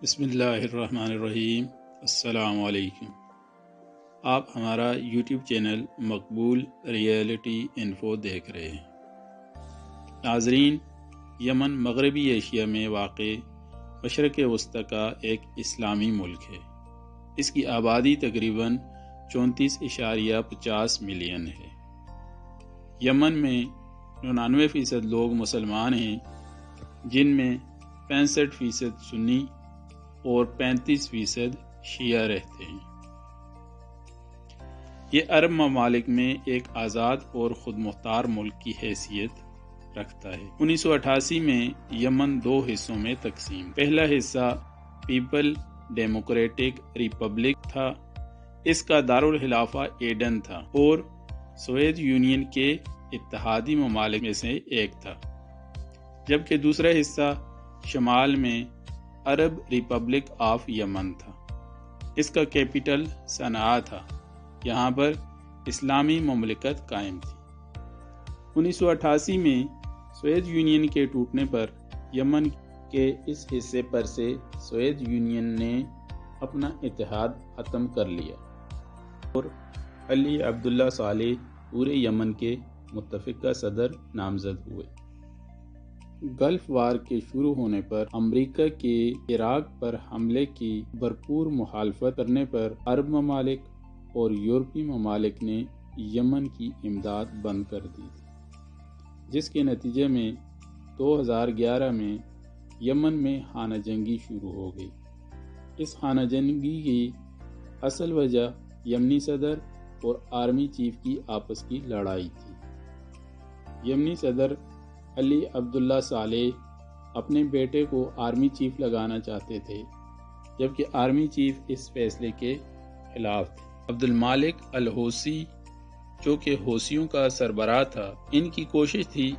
بسم اللہ الرحمن الرحیم۔ السلام علیکم۔ آپ ہمارا یوٹیوب چینل مقبول ریئلٹی انفو دیکھ رہے ہیں۔ ناظرین، یمن مغربی ایشیا میں واقع مشرق وسطی کا ایک اسلامی ملک ہے۔ اس کی آبادی تقریباً 34.50 ملین ہے۔ یمن میں 99% لوگ مسلمان ہیں، جن میں 65% سنی اور 35% شیعہ رہتے ہیں۔ یہ عرب ممالک میں ایک آزاد اور خود مختار ملک کی حیثیت رکھتا ہے۔ 1988 میں یمن 2 حصوں میں تقسیم۔ پہلا حصہ پیپل ڈیموکریٹک ریپبلک تھا، اس کا دارالخلافہ ایڈن تھا اور سوویت یونین کے اتحادی ممالک میں سے ایک تھا، جبکہ دوسرا حصہ شمال میں عرب ریپبلک آف یمن تھا۔ اس کا کیپٹل صنعاء تھا۔ یہاں پر اسلامی مملکت قائم تھی۔ 1988 میں سوویت یونین کے ٹوٹنے پر یمن کے اس حصے پر سے سوویت یونین نے اپنا اتحاد ختم کر لیا اور علی عبداللہ صالح پورے یمن کے متفقہ صدر نامزد ہوئے۔ گلف وار کے شروع ہونے پر امریکہ کے عراق پر حملے کی بھرپور مخالفت کرنے پر عرب ممالک اور یورپی ممالک نے یمن کی امداد بند کر دی تھی، جس کے نتیجے میں 2011 میں یمن میں خانہ جنگی شروع ہو گئی۔ اس خانہ جنگی کی اصل وجہ یمنی صدر اور آرمی چیف کی آپس کی لڑائی تھی۔ یمنی صدر علی عبداللہ صالح اپنے بیٹے کو آرمی چیف لگانا چاہتے تھے، جبکہ آرمی چیف اس فیصلے کے خلاف تھے۔ عبد المالک الحوثی، جو کہ حوثیوں کا سربراہ تھا، ان کی کوشش تھی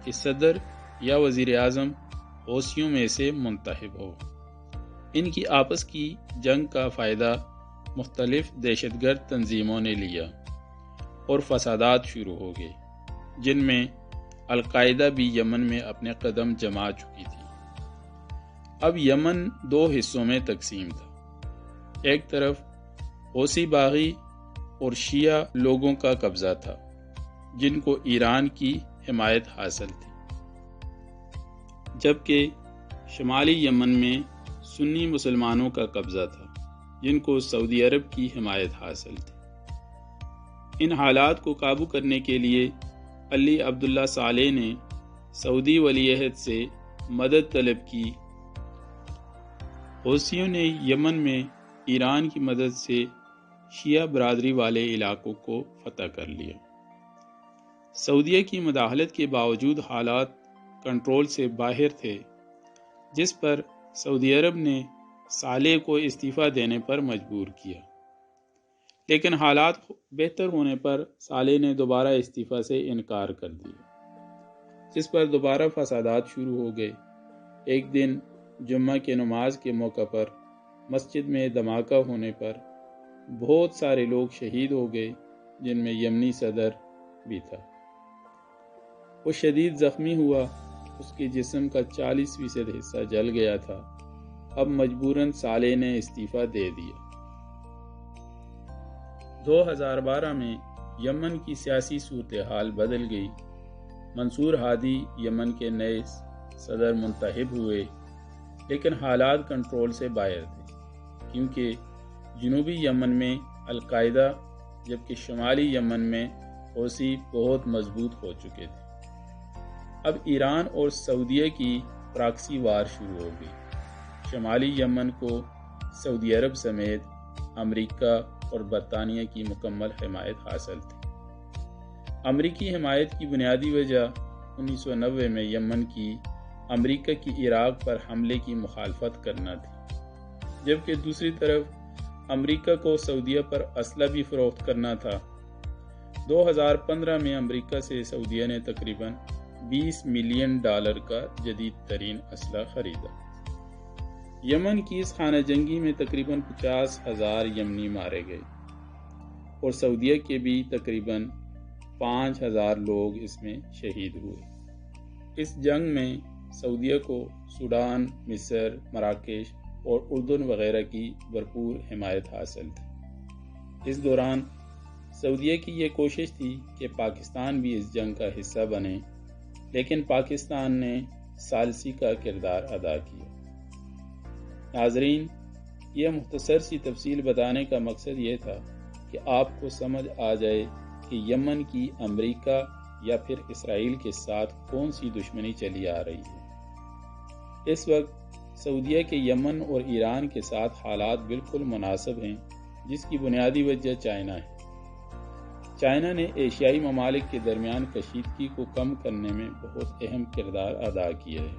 کہ صدر یا وزیر اعظم حوثیوں میں سے منتخب ہو۔ ان کی آپس کی جنگ کا فائدہ مختلف دہشت گرد تنظیموں نے لیا اور فسادات شروع ہو گئے، جن میں القاعدہ بھی یمن میں اپنے قدم جما چکی تھی۔ اب یمن 2 حصوں میں تقسیم تھا۔ ایک طرف حوثی باغی اور شیعہ لوگوں کا قبضہ تھا، جن کو ایران کی حمایت حاصل تھی، جبکہ شمالی یمن میں سنی مسلمانوں کا قبضہ تھا، جن کو سعودی عرب کی حمایت حاصل تھی۔ ان حالات کو قابو کرنے کے لیے علی عبداللہ صالح نے سعودی ولی عہد سے مدد طلب کی۔ حوثیوں نے یمن میں ایران کی مدد سے شیعہ برادری والے علاقوں کو فتح کر لیا۔ سعودیہ کی مداخلت کے باوجود حالات کنٹرول سے باہر تھے، جس پر سعودی عرب نے صالح کو استعفیٰ دینے پر مجبور کیا، لیکن حالات بہتر ہونے پر صالح نے دوبارہ استعفیٰ سے انکار کر دیا، جس پر دوبارہ فسادات شروع ہو گئے۔ ایک دن جمعہ کے نماز کے موقع پر مسجد میں دھماکہ ہونے پر بہت سارے لوگ شہید ہو گئے، جن میں یمنی صدر بھی تھا۔ وہ شدید زخمی ہوا، اس کے جسم کا 40% حصہ جل گیا تھا۔ اب مجبوراً صالح نے استعفیٰ دے دیا۔ 2012 میں یمن کی سیاسی صورتحال بدل گئی۔ منصور ہادی یمن کے نئے صدر منتخب ہوئے، لیکن حالات کنٹرول سے باہر تھے، کیونکہ جنوبی یمن میں القاعدہ جبکہ شمالی یمن میں حوثی بہت مضبوط ہو چکے تھے۔ اب ایران اور سعودیہ کی پراکسی وار شروع ہو گئی۔ شمالی یمن کو سعودی عرب سمیت امریکہ اور برطانیہ کی مکمل حمایت حاصل تھی۔ امریکی حمایت کی بنیادی وجہ 1990 میں یمن کی امریکہ کی عراق پر حملے کی مخالفت کرنا تھی، جبکہ دوسری طرف امریکہ کو سعودیہ پر اسلحہ بھی فروخت کرنا تھا۔ 2015 میں امریکہ سے سعودیہ نے تقریباً $20 ملین کا جدید ترین اسلحہ خریدا۔ یمن کی اس خانہ جنگی میں تقریباً 50,000 یمنی مارے گئے اور سعودیہ کے بھی تقریباً 5,000 لوگ اس میں شہید ہوئے۔ اس جنگ میں سعودیہ کو سوڈان، مصر، مراکش اور اردن وغیرہ کی بھرپور حمایت حاصل تھی۔ اس دوران سعودیہ کی یہ کوشش تھی کہ پاکستان بھی اس جنگ کا حصہ بنے، لیکن پاکستان نے ثالثی کا کردار ادا کیا۔ ناظرین، یہ مختصر سی تفصیل بتانے کا مقصد یہ تھا کہ آپ کو سمجھ آ جائے کہ یمن کی امریکہ یا پھر اسرائیل کے ساتھ کون سی دشمنی چلی آ رہی ہے۔ اس وقت سعودیہ کے یمن اور ایران کے ساتھ حالات بالکل مناسب ہیں، جس کی بنیادی وجہ چائنا ہے۔ چائنا نے ایشیائی ممالک کے درمیان کشیدگی کو کم کرنے میں بہت اہم کردار ادا کیا ہے،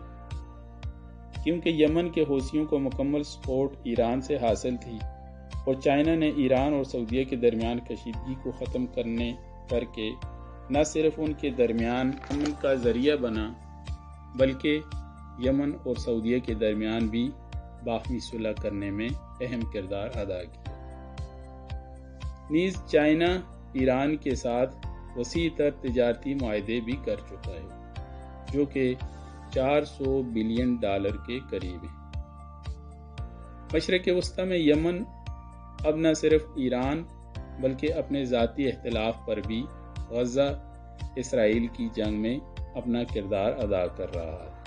کیونکہ یمن کے حوثیوں کو مکمل سپورٹ ایران سے حاصل تھی، اور چائنا نے ایران اور سعودیہ کے درمیان کشیدگی کو ختم کرنے کر کے نہ صرف ان کے درمیان امن کا ذریعہ بنا، بلکہ یمن اور سعودیہ کے درمیان بھی باہمی صلح کرنے میں اہم کردار ادا کیا۔ نیز چائنا ایران کے ساتھ وسیع تر تجارتی معاہدے بھی کر چکا ہے، جو کہ $400 بلین کے قریب ہیں۔ مشرق وسطیٰ میں یمن اب نہ صرف ایران بلکہ اپنے ذاتی اختلاف پر بھی غزہ اسرائیل کی جنگ میں اپنا کردار ادا کر رہا ہے۔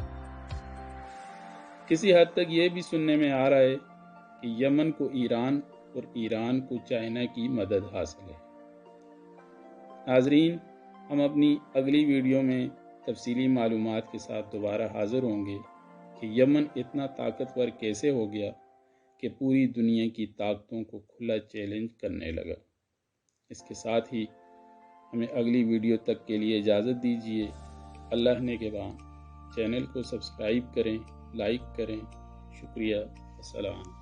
کسی حد تک یہ بھی سننے میں آ رہا ہے کہ یمن کو ایران اور ایران کو چائنا کی مدد حاصل ہے۔ ناظرین، ہم اپنی اگلی ویڈیو میں تفصیلی معلومات کے ساتھ دوبارہ حاضر ہوں گے کہ یمن اتنا طاقتور کیسے ہو گیا کہ پوری دنیا کی طاقتوں کو کھلا چیلنج کرنے لگا۔ اس کے ساتھ ہی ہمیں اگلی ویڈیو تک کے لیے اجازت دیجیے۔ اللہ نگہبان۔ چینل کو سبسکرائب کریں، لائک کریں۔ شکریہ۔ السلام۔